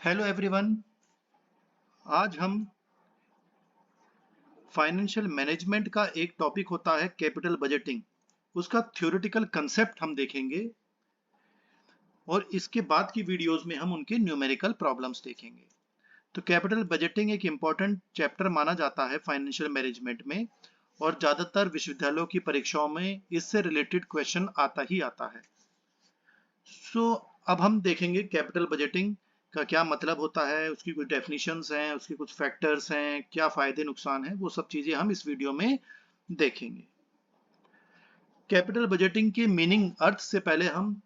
Hello everyone. आज हम financial management का एक टॉपिक होता है कैपिटल बजटिंग। उसका थ्योरेटिकल कंसेप्ट हम देखेंगे और इसके बाद की वीडियोस में हम उनके न्यूमेरिकल प्रॉब्लम्स देखेंगे। तो कैपिटल बजटिंग एक इम्पॉर्टेंट चैप्टर माना जाता है फाइनेंशियल मैनेजमेंट में और ज़्यादातर विश्वविद्यालयों की परीक्षाओं में इससे रिलेटेड क्वेश्चन आता ही आता है। अब हम देखेंगे कैपिटल बजटिंग का क्या मतलब होता है, उसकी कुछ डेफिनेशंस हैं, उसके कुछ फैक्टर्स हैं, क्या फायदे नुकसान हैं, वो सब चीजें हम इस वीडियो में देखेंगे। कैपिटल बजटिंग के मीनिंग अर्थ से पहले हम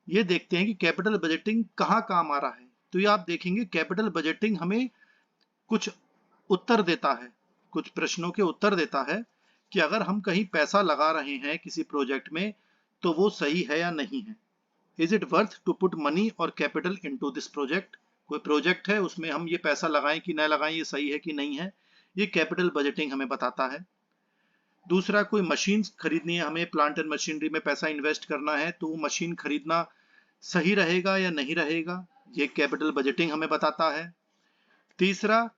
ये देखते हैं कि कैपिटल बजटिंग कहाँ काम आ रहा है। तो ये आप देखेंगे कैपिटल बजटिंग हमें कुछ उत्तर देता है, कुछ प्रश्नों के उत्तर देता है कि अगर हम कहीं पैसा लगा रहे हैं किसी प्रोजेक्ट में तो वो सही है या नहीं है। Is it worth to put money और कैपिटल इनटू दिस प्रोजेक्ट। कोई प्रोजेक्ट है उसमें हम ये पैसा लगाएं कि न लगाएं, ये सही है कि नहीं है, ये कैपिटल बजटिंग हमें बताता है। दूसरा, कोई मशीन खरीदनी है, हमें प्लांट एंड मशीनरी में पैसा इन्वेस्ट करना है, तो वो मशीन खरीदना सही रहेगा या नहीं रहेगा, ये कैपिटल बजटिंग हमें बताता है। तीसरा,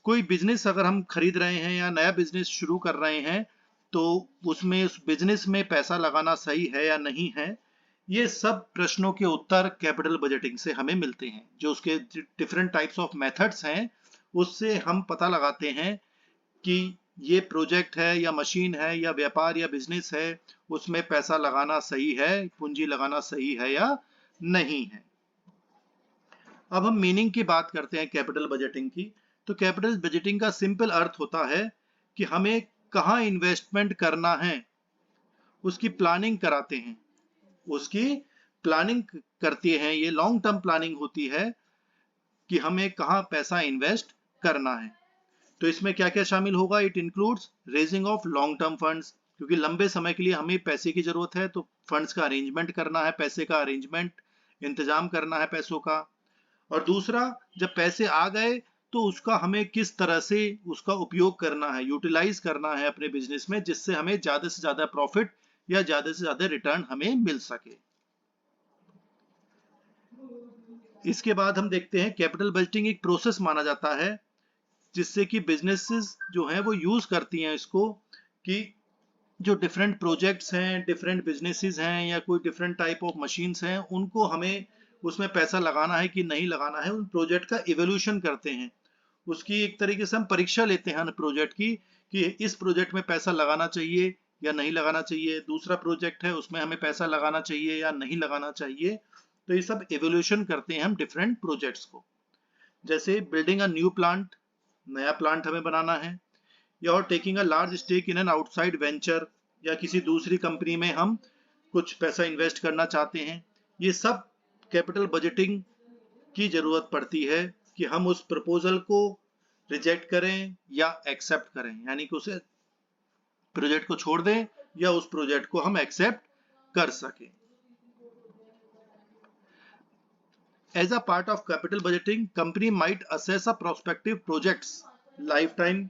कोई बिजनेस अगर हम खरीद रहे हैं या नया बिजनेस शुरू कर रहे हैं तो उसमें उस बिजनेस में पैसा लगाना सही है या नहीं है, ये सब प्रश्नों के उत्तर कैपिटल बजटिंग से हमें मिलते हैं। जो उसके डिफरेंट टाइप्स ऑफ मेथड्स हैं उससे हम पता लगाते हैं कि ये प्रोजेक्ट है या मशीन है या व्यापार या बिजनेस है, उसमें पैसा लगाना सही है, पूंजी लगाना सही है या नहीं है। अब हम मीनिंग की बात करते हैं कैपिटल बजटिंग की। तो कैपिटल बजटिंग का सिंपल अर्थ होता है कि हमें कहाँ इन्वेस्टमेंट करना है उसकी प्लानिंग कराते हैं, उसकी प्लानिंग करते हैं। ये लॉन्ग टर्म प्लानिंग होती है कि हमें कहाँ पैसा इन्वेस्ट करना है। तो इसमें क्या क्या शामिल होगा? It includes raising of long term funds, क्योंकि लंबे समय के लिए हमें पैसे की जरूरत है, तो फंड्स का अरेंजमेंट करना है, पैसे का अरेंजमेंट, इंतजाम करना है पैसों का। और दूसरा, जब पैसे आ गए तो उसका हमें किस तरह से उसका उपयोग करना है, यूटिलाइज करना है अपने बिजनेस में, जिससे हमें ज्यादा से ज्यादा प्रॉफिट या ज्यादा से ज्यादा रिटर्न हमें मिल सके। इसके बाद हम देखते हैं कैपिटल बजटिंग एक प्रोसेस माना जाता है जिससे कि बिजनेसेस जो हैं वो यूज करती हैं इसको, कि जो डिफरेंट प्रोजेक्ट्स हैं, डिफरेंट बिजनेसेस हैं या कोई डिफरेंट टाइप ऑफ मशीन्स हैं, उनको हमें उसमें पैसा लगाना है कि नहीं लगाना है, उन प्रोजेक्ट का इवोल्यूशन करते हैं। उसकी एक तरीके से हम परीक्षा लेते हैं प्रोजेक्ट की कि इस प्रोजेक्ट में पैसा लगाना चाहिए या नहीं लगाना चाहिए, दूसरा प्रोजेक्ट है उसमें हमें पैसा लगाना चाहिए या नहीं लगाना चाहिए। तो ये सब इवोल्यूशन करते हैं हम डिफरेंट प्रोजेक्ट्स को। जैसे बिल्डिंग अ न्यू प्लांट, नया प्लांट हमें बनाना है, या और taking a large stake in an outside venture, या किसी दूसरी कंपनी में हम कुछ पैसा इन्वेस्ट करना चाहते हैं। ये सब कैपिटल बजटिंग की जरूरत पड़ती है कि हम उस प्रपोजल को रिजेक्ट करें या एक्सेप्ट करें, यानी कि उसे प्रोजेक्ट को छोड़ दें या उस प्रोजेक्ट को हम एक्सेप्ट कर सकें। As a part of capital budgeting, company might assess a prospective project's lifetime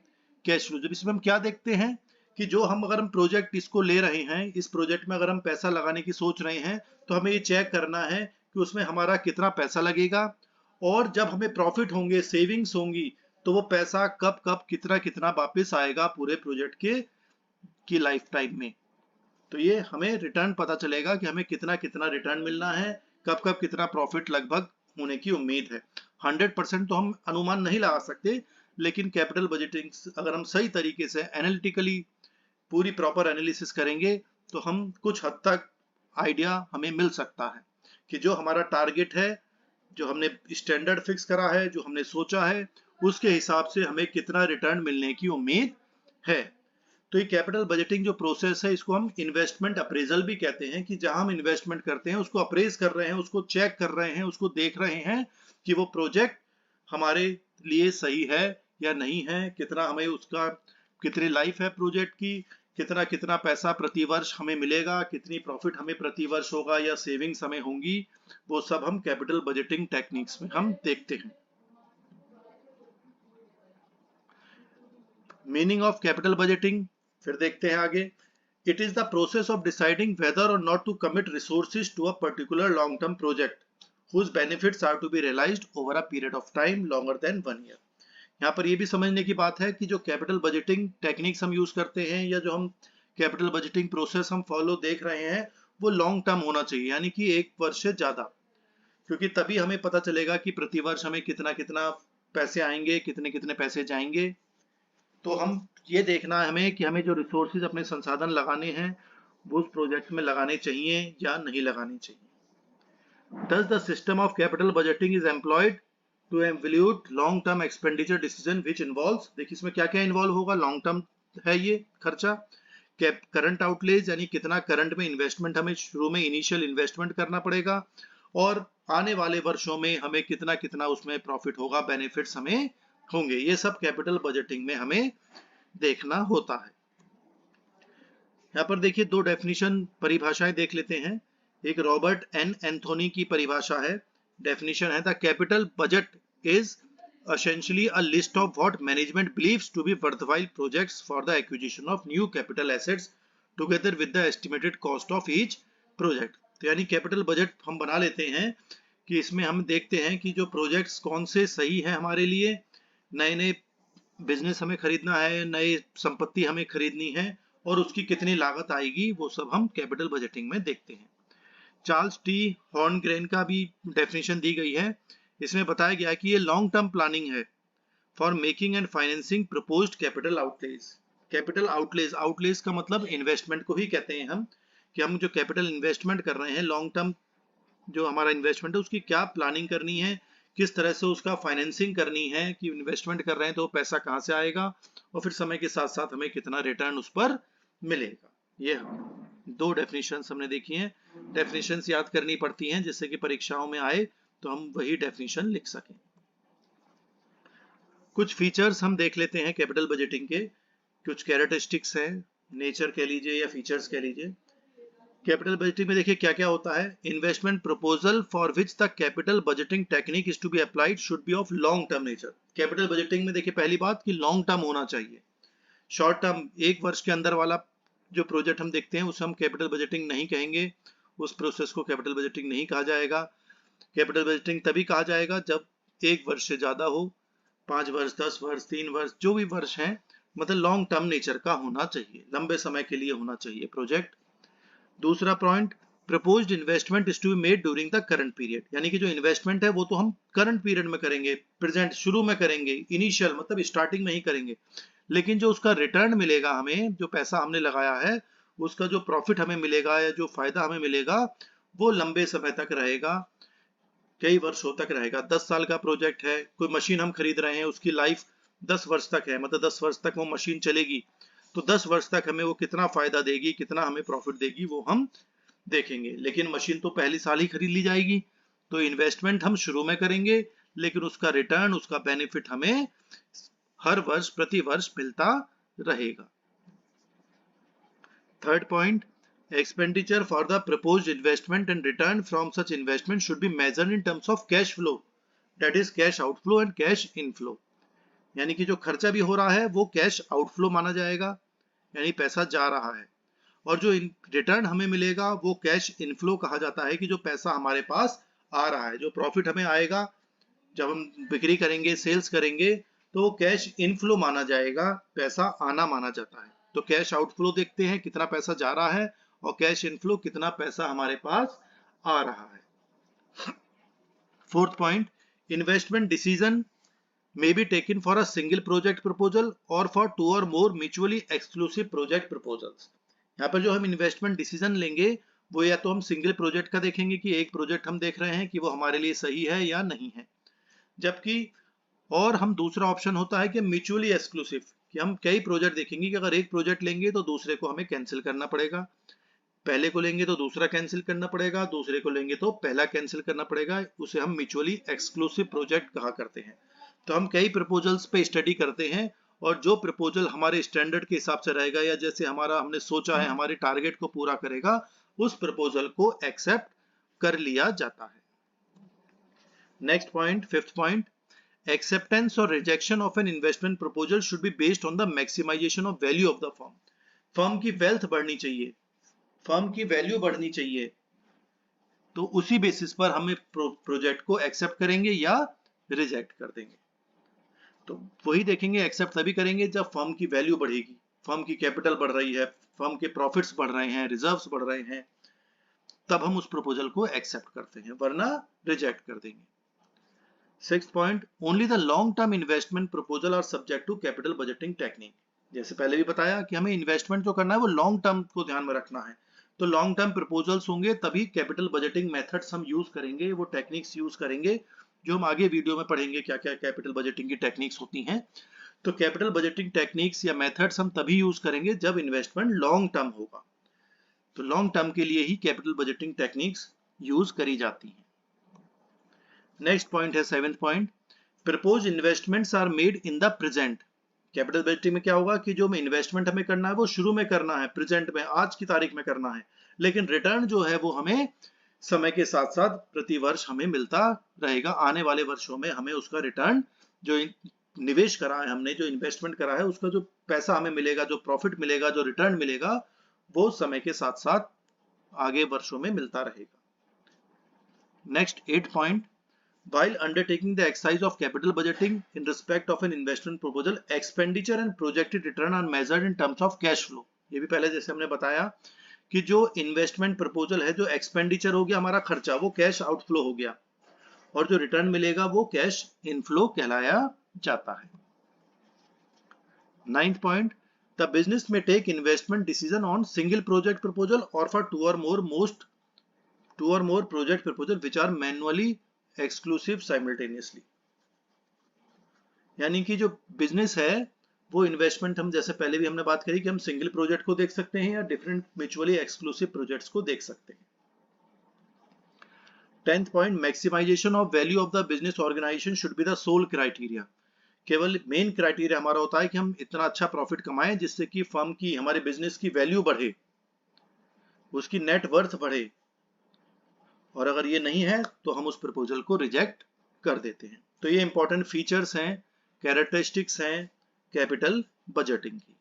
cash flow। जब इसमें हम क्या देखते हैं कि जो हम अगर हम प्रोजेक्ट इसको ले रहे हैं, इस प्रोजेक्ट में अगर हम पैसा लगाने की सोच रहे हैं, तो हमें ये चेक करना है कि उसमें हमारा कितना पैसा लगेगा, और जब हमें प्रॉफिट होंगे, सेविंग्स होंगी, तो वो पैसा कब कब कितना कितना वापस आएगा पूरे प्रोजेक्ट के की लाइफ टाइम में। तो ये हमें रिटर्न पता चलेगा कि हमें कितना कितना रिटर्न मिलना है, कब कब कितना प्रॉफिट लगभग होने की उम्मीद है। 100% तो हम अनुमान नहीं लगा सकते, लेकिन कैपिटल बजटिंग अगर हम सही तरीके से एनालिटिकली पूरी प्रॉपर एनालिसिस करेंगे तो हम कुछ हद तक आइडिया हमें मिल सकता है कि जो हमारा टारगेट है, जो हमने स्टैंडर्ड फिक्स करा है, जो हमने सोचा है, उसके हिसाब से हमें कितना रिटर्न मिलने की उम्मीद है। तो ये कैपिटल बजटिंग जो प्रोसेस है, इसको हम इन्वेस्टमेंट अप्रेजल भी कहते हैं, कि जहां हम इन्वेस्टमेंट करते हैं उसको अप्रेज कर रहे हैं, उसको चेक कर रहे हैं, उसको देख रहे हैं कि वो प्रोजेक्ट हमारे लिए सही है या नहीं है, कितना हमें उसका, कितनी लाइफ है प्रोजेक्ट की, कितना कितना पैसा प्रति वर्ष हमें मिलेगा, कितनी प्रॉफिट हमें प्रति वर्ष होगा या सेविंग्स हमें होंगी, वो सब हम कैपिटल बजटिंग टेक्निक्स में हम देखते हैं। मीनिंग ऑफ कैपिटल बजटिंग फिर देखते हैं आगे। It is the process of deciding whether or not to commit resources to a particular long term project whose benefits are to be realized over a period of time longer than 1 year। यहाँ पर ये भी समझने की बात है कि जो कैपिटल बजटिंग टेक्निक्स हम यूज करते हैं या जो हम कैपिटल बजटिंग प्रोसेस हम फॉलो देख रहे हैं वो लॉन्ग टर्म होना चाहिए, यानी कि 1 वर्ष से ज्यादा, क्योंकि तभी हमें पता चलेगा कि प्रति वर्ष हमें कितना कितना पैसे आएंगे, कितने कितने पैसे जाएंगे। तो हम ये देखना है हमें कि हमें जो रिसोर्सेज अपने संसाधन लगाने हैं वो उस प्रोजेक्ट में लगाने चाहिए या नहीं लगाने चाहिए। Thus the system of capital budgeting is employed to evaluate long term expenditure decision which involves, देखिए इसमें क्या क्या इन्वॉल्व होगा, लॉन्ग टर्म है ये खर्चा, करंट आउटलेज यानी कितना करंट में इन्वेस्टमेंट हमें शुरू में इनिशियल इन्वेस्टमेंट करना पड़ेगा, और आने वाले वर्षों में हमें कितना कितना उसमें प्रॉफिट होगा, बेनिफिट्स हमें होंगे। ये सब कैपिटल बजटिंग में हमें देखना होता है। यहाँ पर देखिए दो डेफिनेशन परिभाषाएं देख लेते हैं। एक रॉबर्ट एन एंथोनी की परिभाषा है, डेफिनेशन है the capital budget is essentially a list of what management believes to be worthwhile projects for the acquisition of new capital assets together with the estimated cost of each project। तो यानी capital budget हम बना लेते हैं कि इसमें हम देखते हैं कि जो प्रोजेक्ट्स कौन से सही है हमारे लिए, नए नए बिजनेस हमें खरीदना है, नई संपत्ति हमें खरीदनी है और उसकी कितनी लागत आएगी, वो सब हम कैपिटल बजटिंग में देखते हैं। चार्ल्स टी हॉर्नग्रेन का भी डेफिनेशन दी गई है, इसमें बताया गया है कि ये लॉन्ग टर्म प्लानिंग है for making and financing proposed capital outlays. Capital outlays, outlays का मतलब इन्वेस्टमेंट को ही कहते हैं हम, कि हम जो कैपिटल इन्वेस्टमेंट कर रहे हैं, लॉन्ग टर्म जो हमारा इन्वेस्टमेंट है उसकी क्या प्लानिंग करनी है, किस तरह से उसका फाइनेंसिंग करनी है, कि इन्वेस्टमेंट कर रहे हैं तो पैसा कहाँ से आएगा और फिर समय के साथ साथ हमें कितना रिटर्न उस पर मिलेगा। ये दो डेफिनेशंस हमने देखी हैं। डेफिनेशंस याद करनी पड़ती हैं जिससे कि परीक्षाओं में आए तो हम वही डेफिनेशन लिख सकें। कुछ फीचर्स हम देख लेते हैं कैपिटल बजटिंग के, कुछ कैरेक्टरिस्टिक्स हैं, नेचर कह लीजिए या फीचर्स कह लीजिए। कैपिटल बजटिंग में देखिए क्या क्या होता है। Investment proposal for which the capital budgeting technique is to be applied should be of long term nature. Capital budgeting में देखिए पहली बात कि लॉन्ग टर्म होना चाहिए। शॉर्ट टर्म 1 वर्ष के अंदर वाला जो प्रोजेक्ट हम देखते हैं उसे हम कैपिटल बजटिंग नहीं कहेंगे, उस प्रोसेस को कैपिटल बजटिंग नहीं कहा जाएगा। कैपिटल बजटिंग तभी कहा जाएगा जब 1 वर्ष से ज्यादा हो, 5 वर्ष, 10 वर्ष, 3 वर्ष, जो भी वर्ष है, मतलब लॉन्ग टर्म नेचर का होना चाहिए, लंबे समय के लिए होना चाहिए प्रोजेक्ट। दूसरा point, proposed investment is to be made during the current period, यानी कि जो इन्वेस्टमेंट है वो तो हम करंट पीरियड में करेंगे, प्रेजेंट शुरू में करेंगे, इनिशियल मतलब स्टार्टिंग में ही करेंगे, लेकिन जो उसका रिटर्न मिलेगा हमें, जो पैसा हमने लगाया है उसका जो प्रॉफिट हमें मिलेगा या जो फायदा हमें मिलेगा वो लंबे समय तक रहेगा, कई वर्षों तक रहेगा। 10 साल का प्रोजेक्ट है, कोई मशीन हम खरीद रहे हैं, उसकी लाइफ 10 वर्ष तक है, मतलब 10 वर्ष तक वो मशीन चलेगी, तो 10 वर्ष तक हमें वो कितना फायदा देगी, कितना हमें प्रॉफिट देगी, वो हम देखेंगे। लेकिन मशीन तो पहली साल ही खरीद ली जाएगी, तो इन्वेस्टमेंट हम शुरू में करेंगे लेकिन उसका रिटर्न, उसका बेनिफिट हमें हर वर्ष प्रति वर्ष मिलता रहेगा। Third point, expenditure for the proposed investment and return from such investment should be measured in terms of cash flow, that is cash outflow and cash inflow। यानी कि जो खर्चा भी हो रहा है वो कैश आउटफ्लो माना जाएगा, यानी पैसा जा रहा है, और जो रिटर्न हमें मिलेगा वो कैश इनफ्लो कहा जाता है, कि जो पैसा हमारे पास आ रहा है, जो प्रॉफिट हमें आएगा जब हम बिक्री करेंगे, सेल्स करेंगे, तो वो कैश इनफ्लो माना जाएगा, पैसा आना माना जाता है। तो कैश आउटफ्लो देखते हैं कितना पैसा जा रहा है, और कैश इनफ्लो कितना पैसा हमारे पास आ रहा है। Fourth point, investment decision may be taken for a single project proposal or for 2 or more mutually exclusive project proposals। यहाँ पर जो हम इन्वेस्टमेंट डिसीजन लेंगे वो या तो हम सिंगल प्रोजेक्ट का देखेंगे कि एक प्रोजेक्ट हम देख रहे हैं कि वो हमारे लिए सही है या नहीं है, जबकि और हम दूसरा ऑप्शन होता है कि म्यूचुअली एक्सक्लूसिव, कि हम कई प्रोजेक्ट देखेंगे कि अगर एक प्रोजेक्ट लेंगे तो दूसरे को हमें कैंसिल करना पड़ेगा, पहले को लेंगे तो दूसरा कैंसिल करना पड़ेगा, दूसरे को लेंगे तो पहला कैंसिल करना पड़ेगा, उसे हम म्यूचुअली एक्सक्लूसिव प्रोजेक्ट कहा करते हैं। तो हम कई प्रपोजल्स पे स्टडी करते हैं और जो प्रपोजल हमारे स्टैंडर्ड के हिसाब से रहेगा या जैसे हमारा हमने सोचा है हमारे टारगेट को पूरा करेगा, उस प्रपोजल को एक्सेप्ट कर लिया जाता है। Next point, fifth point, acceptance और rejection of an investment proposal should be based on the maximization of value of the firm. Firm की वेल्थ बढ़नी चाहिए, फर्म की वैल्यू बढ़नी चाहिए, तो उसी बेसिस पर हम प्रोजेक्ट को एक्सेप्ट करेंगे या रिजेक्ट कर देंगे। तो वही देखेंगे, एक्सेप्ट तभी करेंगे जब फर्म की वैल्यू बढ़ेगी, फर्म की कैपिटल बढ़ रही है, फर्म के प्रॉफिट्स बढ़ रहे हैं, रिजर्व्स बढ़ रहे हैं, तब हम उस प्रपोजल को एक्सेप्ट करते हैं, वरना रिजेक्ट कर देंगे। 6th point, only the long term investment proposal are subject to capital budgeting technique. जैसे पहले भी बताया कि हमें इन्वेस्टमेंट जो करना है वो लॉन्ग टर्म को ध्यान में रखना है, तो लॉन्ग टर्म प्रपोजल्स होंगे तभी कैपिटल बजटिंग मेथड्स हम यूज करेंगे, वो टेक्निक्स यूज करेंगे जो हम आगे वीडियो में पढ़ेंगे क्या क्या कैपिटल बजटिंग की टेक्निक्स होती हैं। तो कैपिटल बजटिंग टेक्निक्स या मेथड्स हम तभी यूज करेंगे जब इन्वेस्टमेंट लॉन्ग टर्म होगा, तो लॉन्ग टर्म के लिए ही कैपिटल बजटिंग टेक्निक्स यूज करी जाती हैं। नेक्स्ट पॉइंट है 7th point, propose investments are made in the present. Capital budgeting में क्या होगा कि जो इन्वेस्टमेंट हमें करना है वो शुरू में करना है, प्रेजेंट में, आज की तारीख में करना है, लेकिन रिटर्न जो है वो हमें समय के साथ साथ प्रति वर्ष हमें मिलता रहेगा। आने वाले वर्षों में हमें उसका रिटर्न, जो निवेश करा है हमने, जो इन्वेस्टमेंट करा है, उसका जो पैसा हमें मिलेगा, जो प्रॉफिट मिलेगा, जो रिटर्न मिलेगा, वो समय के साथ साथ आगे वर्षों में मिलता रहेगा। Next 8th point, while undertaking the exercise of capital budgeting in respect of an investment proposal, expenditure and projected return are measured in terms of cash flow। ये भी पहले जैसे हमने बताया कि जो इन्वेस्टमेंट प्रपोजल है, जो एक्सपेंडिचर हो गया हमारा खर्चा, वो कैश आउटफ्लो हो गया, और जो रिटर्न मिलेगा वो कैश इनफ्लो कहलाया जाता है। 9th point, the business may take investment decision on single project proposal or for two or more project proposal which are mutually exclusive simultaneously. यानी कि जो बिजनेस है वो इन्वेस्टमेंट, हम जैसे पहले भी हमने बात करी कि हम सिंगल प्रोजेक्ट को देख सकते हैं या डिफरेंट म्यूचुअली एक्सक्लूसिव प्रोजेक्ट्स को देख सकते हैं। 10th point, maximisation of value of the business organisation should be the sole criteria. केवल मेन क्राइटेरिया हमारा होता है कि हम इतना अच्छा प्रॉफिट कमाएं जिससे कि फर्म की, हमारे बिजनेस की वैल्यू बढ़े, उसकी नेट वर्थ बढ़े, और अगर ये नहीं है तो हम उस प्रपोजल को रिजेक्ट कर देते हैं। तो ये इंपॉर्टेंट फीचर्स हैं, कैरेक्टरिस्टिक्स हैं कैपिटल बजटिंग की।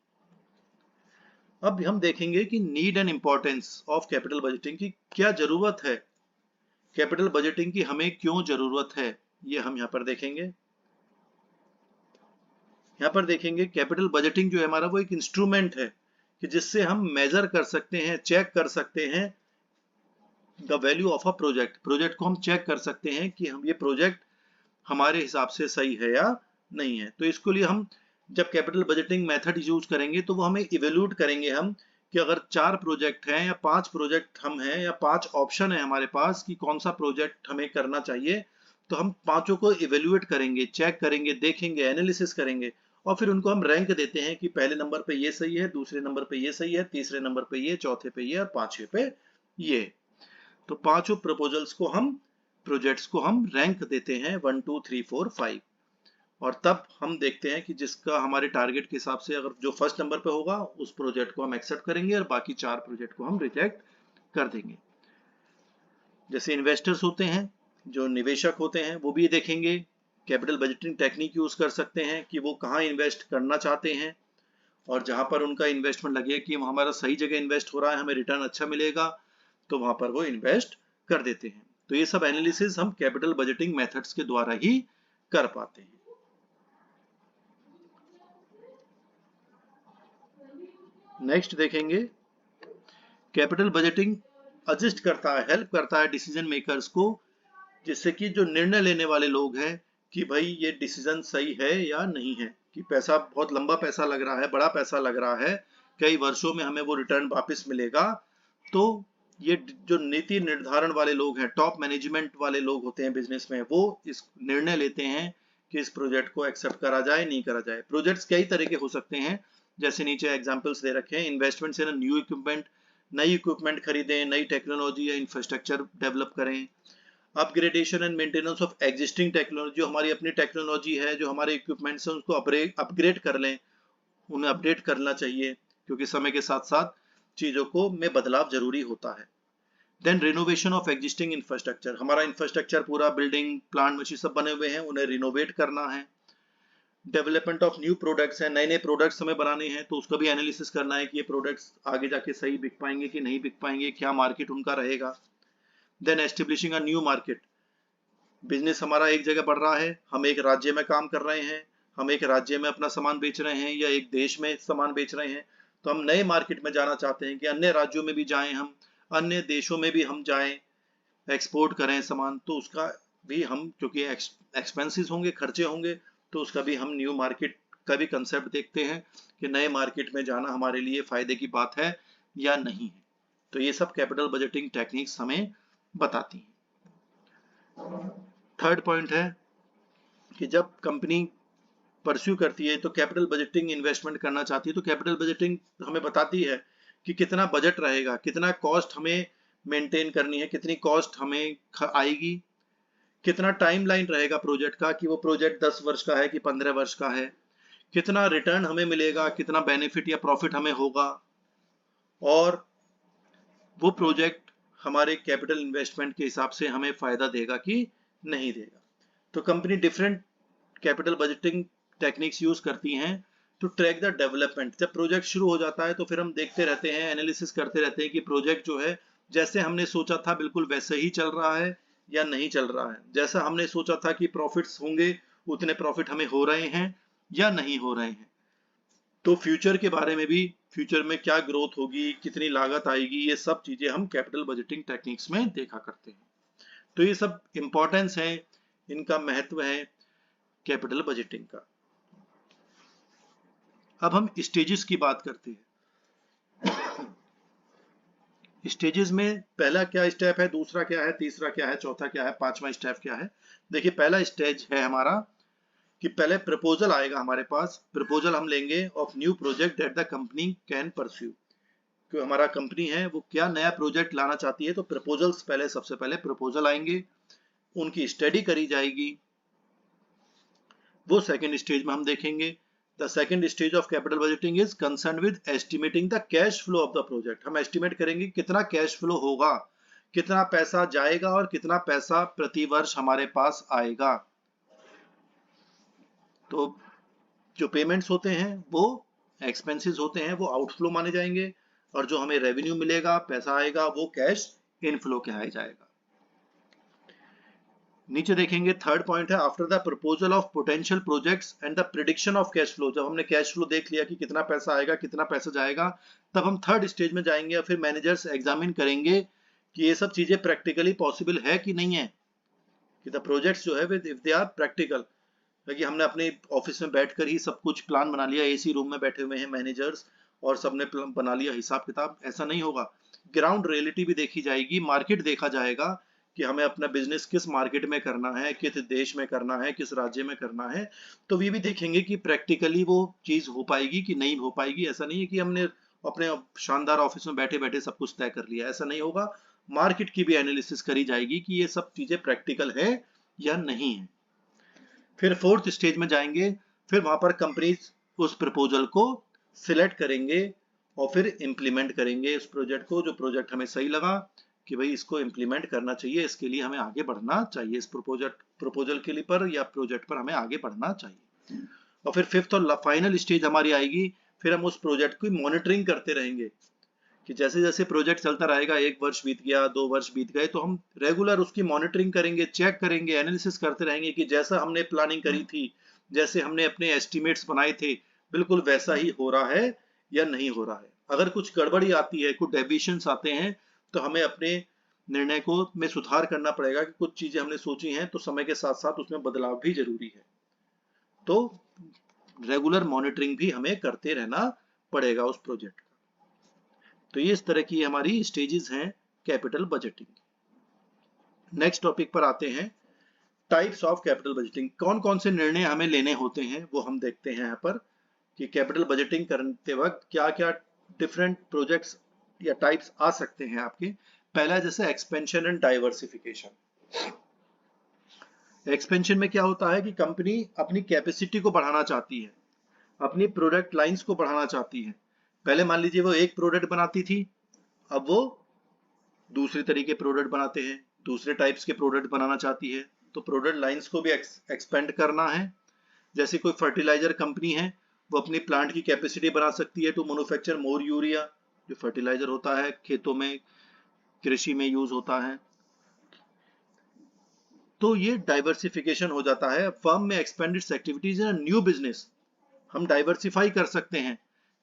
अब हम देखेंगे कि need and importance of capital budgeting की, क्या जरूरत है कैपिटल बजटिंग की, हमें क्यों जरूरत है, ये हम यहाँ पर देखेंगे। यहाँ पर देखेंगे कैपिटल बजटिंग जो है हमारा, वो एक इंस्ट्रूमेंट है कि जिससे हम मेजर कर सकते हैं, चेक कर सकते हैं the value of a project. Project को हम चेक कर सकते हैं कि हम ये प्रोजेक्ट हमारे हिसाब से सही है या नहीं है। तो इसके लिए हम जब कैपिटल बजटिंग मेथड यूज करेंगे तो वो हमें इवेल्यूट करेंगे हम कि अगर 4 प्रोजेक्ट हैं या 5 प्रोजेक्ट हम हैं या 5 ऑप्शन है हमारे पास कि कौन सा प्रोजेक्ट हमें करना चाहिए, तो हम पांचों को इवेल्युएट करेंगे, चेक करेंगे, देखेंगे, एनालिसिस करेंगे, और फिर उनको हम रैंक देते हैं कि पहले नंबर पे ये सही है, दूसरे नंबर पे ये सही है, तीसरे नंबर पे ये, चौथे पे ये और पांचवे पे ये। तो पांचों प्रपोजल्स को हम, प्रोजेक्ट्स को हम रैंक देते हैं 1 2 3 4 5, और तब हम देखते हैं कि जिसका हमारे टारगेट के हिसाब से, अगर जो फर्स्ट नंबर पे होगा उस प्रोजेक्ट को हम एक्सेप्ट करेंगे और बाकी 4 प्रोजेक्ट को हम रिजेक्ट कर देंगे। जैसे इन्वेस्टर्स होते हैं, जो निवेशक होते हैं, वो भी देखेंगे, कैपिटल बजटिंग टेक्निक यूज कर सकते हैं कि वो कहाँ इन्वेस्ट करना चाहते हैं, और जहां पर उनका इन्वेस्टमेंट लगे कि हमारा सही जगह इन्वेस्ट हो रहा है, हमें रिटर्न अच्छा मिलेगा, तो वहां पर वो इन्वेस्ट कर देते हैं। तो ये सब एनालिसिस हम कैपिटल बजटिंग मेथड्स के द्वारा ही कर पाते हैं। नेक्स्ट देखेंगे, कैपिटल बजटिंग असिस्ट करता है, हेल्प करता है डिसीजन मेकर्स को, जिससे कि जो निर्णय लेने वाले लोग हैं कि भाई ये डिसीजन सही है या नहीं है, कि पैसा बहुत लंबा पैसा लग रहा है, बड़ा पैसा लग रहा है, कई वर्षों में हमें वो रिटर्न वापस मिलेगा। तो ये जो नीति निर्धारण वाले लोग हैं, टॉप मैनेजमेंट वाले लोग होते हैं बिजनेस में, वो इस निर्णय लेते हैं कि इस प्रोजेक्ट को एक्सेप्ट करा जाए, नहीं करा जाए। प्रोजेक्ट्स कई तरह के हो सकते हैं, जैसे नीचे एग्जांपल्स दे रखे हैं। इन्वेस्टमेंट्स इन न्यू इक्विपमेंट, नई इक्विपमेंट खरीदें, नई टेक्नोलॉजी या इंफ्रास्ट्रक्चर डेवलप करें। Upgradation and maintenance of existing technology, जो हमारी अपनी टेक्नोलॉजी है, जो हमारे इक्विपमेंट्स हैं, उसको अपग्रेड कर लें, उन्हें अपडेट करना चाहिए, क्योंकि समय के साथ साथ चीजों को में बदलाव जरूरी होता है। Then renovation of existing infrastructure, हमारा इंफ्रास्ट्रक्चर पूरा बिल्डिंग, प्लांट, मशीन सब बने हुए हैं, उन्हें रिनोवेट करना है। डेवलपमेंट ऑफ न्यू प्रोडक्ट्स हैं, नए नए प्रोडक्ट्स हमें बनाने हैं, तो उसका भी एनालिसिस करना है कि ये प्रोडक्ट्स आगे जाके सही बिक पाएंगे कि नहीं बिक पाएंगे, क्या मार्केट उनका रहेगा। Then establishing a new market, business हमारा एक जगह बढ़ रहा है, हम एक राज्य में काम कर रहे हैं, हम एक राज्य में अपना सामान बेच रहे हैं या एक देश में सामान बेच रहे हैं, तो हम नए मार्केट में जाना चाहते हैं कि अन्य राज्यों में भी जाएं, हम अन्य देशों में भी हम जाएं, एक्सपोर्ट करें सामान, तो उसका भी हम, क्योंकि एक्सपेंसेस होंगे, खर्चे होंगे, तो उसका भी हम न्यू मार्केट का भी कंसेप्ट देखते हैं कि नए मार्केट में जाना हमारे लिए फायदे की बात है या नहीं है। तो ये सब कैपिटल बजटिंग टेक्निक्स हमें बताती हैं। थर्ड पॉइंट है कि जब कंपनी परस्यू करती है तो कैपिटल बजटिंग इन्वेस्टमेंट करना चाहती है, तो कैपिटल बजटिंग हमें बताती है कि कितना बजट रहेगा, कितना कॉस्ट हमें मेंटेन करनी है, कितनी कॉस्ट हमें आएगी, कितना टाइमलाइन रहेगा प्रोजेक्ट का, कि वो प्रोजेक्ट 10 वर्ष का है कि 15 वर्ष का है, कितना रिटर्न हमें मिलेगा, कितना बेनिफिट या प्रॉफिट हमें होगा, और वो प्रोजेक्ट हमारे कैपिटल इन्वेस्टमेंट के हिसाब से हमें फायदा देगा कि नहीं देगा। तो company different capital budgeting techniques use करती हैं टू ट्रैक द डेवलपमेंट। जब प्रोजेक्ट शुरू हो जाता है तो फिर हम देखते रहते हैं, एनालिसिस करते रहते हैं कि प्रोजेक्ट जो है जैसे हमने सोचा था बिल्कुल वैसे ही चल रहा है या नहीं चल रहा है, जैसा हमने सोचा था कि प्रॉफिट्स होंगे उतने प्रॉफिट हमें हो रहे हैं या नहीं हो रहे हैं। तो फ्यूचर के बारे में भी, फ्यूचर में क्या ग्रोथ होगी, कितनी लागत आएगी, ये सब चीजें हम कैपिटल बजटिंग टेक्निक्स में देखा करते हैं। तो ये सब इंपॉर्टेंस है, इनका महत्व है कैपिटल बजटिंग का। अब हम स्टेजेस की बात करते हैं। स्टेजेस में पहला क्या स्टेप है, दूसरा क्या है, तीसरा क्या है, चौथा क्या है, पांचवा स्टेप क्या है। देखिए पहला स्टेज है हमारा कि पहले प्रपोजल आएगा हमारे पास, प्रपोजल हम लेंगे of new project that the company can pursue. क्यों हमारा कंपनी है वो क्या नया प्रोजेक्ट लाना चाहती है, तो प्रपोजल्स पहले, सबसे पहले प्रपोजल आएंगे, उनकी स्टडी करी जाएगी, वो सेकंड स्टेज में हम देखेंगे। The second stage of capital budgeting is concern with estimating the cash flow of the project. हम एस्टिमेट करेंगे कितना कैश फ्लो होगा, कितना पैसा जाएगा और कितना पैसा प्रति वर्ष हमारे पास आएगा। तो जो पेमेंट्स होते हैं वो एक्सपेंसेस होते हैं, वो आउटफ्लो माने जाएंगे, और जो हमें रेवेन्यू मिलेगा, पैसा आएगा, वो कैश इनफ्लो कहलाया जाएगा। नीचे देखेंगे थर्ड पॉइंट है after the proposal of potential projects and the prediction of cash flow. जब हमने कैश फ्लो देख लिया कि कितना पैसा आएगा, कितना पैसा जाएगा, तब हम थर्ड स्टेज में जाएंगे और फिर मैनेजर्स एग्जामिन करेंगे कि ये सब चीजें प्रैक्टिकली पॉसिबल है कि नहीं है, कि द प्रोजेक्ट्स जो है इफ दे आर प्रैक्टिकल। क्योंकि हमने अपने ऑफिस में बैठकर ही सब कुछ प्लान बना लिया, एसी रूम में बैठे हुए हैं मैनेजर्स और सबने बना लिया हिसाब किताब, ऐसा नहीं होगा। ग्राउंड रियलिटी भी देखी जाएगी, मार्केट देखा जाएगा कि हमें अपना बिजनेस किस मार्केट में करना है, किस देश में करना है, किस राज्य में करना है। तो ये भी देखेंगे कि प्रैक्टिकली वो चीज हो पाएगी कि नहीं हो पाएगी। ऐसा नहीं है कि हमने अपने शानदार ऑफिस में बैठे बैठे सब कुछ तय कर लिया, ऐसा नहीं होगा। मार्केट की भी एनालिसिस करी जाएगी कि ये सब चीजें प्रैक्टिकल है या नहीं है। फिर फोर्थ स्टेज में जाएंगे, फिर वहां पर कंपनीज उस प्रपोजल को सिलेक्ट करेंगे और फिर इंप्लीमेंट करेंगे उस प्रोजेक्ट को। जो प्रोजेक्ट हमें सही लगा कि भाई इसको इंप्लीमेंट करना चाहिए, इसके लिए हमें आगे बढ़ना चाहिए, इस प्रपोजल के लिए पर या प्रोजेक्ट पर हमें आगे बढ़ना चाहिए। और फिर फिफ्थ और फाइनल स्टेज हमारी आएगी, फिर हम उस प्रोजेक्ट की मॉनिटरिंग करते रहेंगे कि जैसे जैसे प्रोजेक्ट चलता रहेगा, 1 वर्ष बीत गया, 2 वर्ष बीत गए, तो हम रेगुलर उसकी मॉनिटरिंग करेंगे, चेक करेंगे, एनालिसिस करते रहेंगे कि जैसा हमने प्लानिंग करी थी, जैसे हमने अपने एस्टिमेट्स बनाए थे, बिल्कुल वैसा ही हो रहा है या नहीं हो रहा है। अगर कुछ गड़बड़ी आती है, कुछ डेविएशंस आते हैं, तो हमें अपने निर्णय को में सुधार करना पड़ेगा कि कुछ चीजें हमने सोची हैं तो समय के साथ साथ उसमें बदलाव भी जरूरी है। तो रेगुलर मॉनिटरिंग भी हमें करते रहना पड़ेगा उस प्रोजेक्ट का। तो ये इस तरह की हमारी स्टेजेस हैं कैपिटल बजटिंग। नेक्स्ट टॉपिक पर आते हैं, टाइप्स ऑफ कैपिटल बजटिंग। कौन कौन से निर्णय हमें लेने होते हैं वो हम देखते हैं यहाँ पर, कि कैपिटल बजटिंग करते वक्त क्या क्या डिफरेंट प्रोजेक्ट्स या टाइप्स आ सकते हैं आपके। पहला जैसे एक्सपेंशन एंड डाइवर्सिफिकेशन। एक्सपेंशन में क्या होता है कि कंपनी अपनी कैपेसिटी को बढ़ाना चाहती है, अपनी प्रोडक्ट लाइंस को बढ़ाना चाहती है। पहले मान लीजिए वो एक प्रोडक्ट बनाती थी, अब वो दूसरे तरीके प्रोडक्ट बनाते हैं, दूसरे टाइप्स के प्रोडक्ट बनाना चाहती है, तो प्रोडक्ट लाइंस को भी एक्सपेंड करना है। जैसे कोई फर्टिलाइजर कंपनी है, वो अपनी प्लांट की कैपेसिटी बना सकती है टू मैन्युफैक्चर मोर यूरिया, जो फर्टिलाइजर होता है खेतों में, कृषि में यूज होता है, तो ये डाइवर्सिफिकेशन हो जाता है। फर्म में expand it's activities in new business. हम डाइवर्सिफाई कर सकते हैं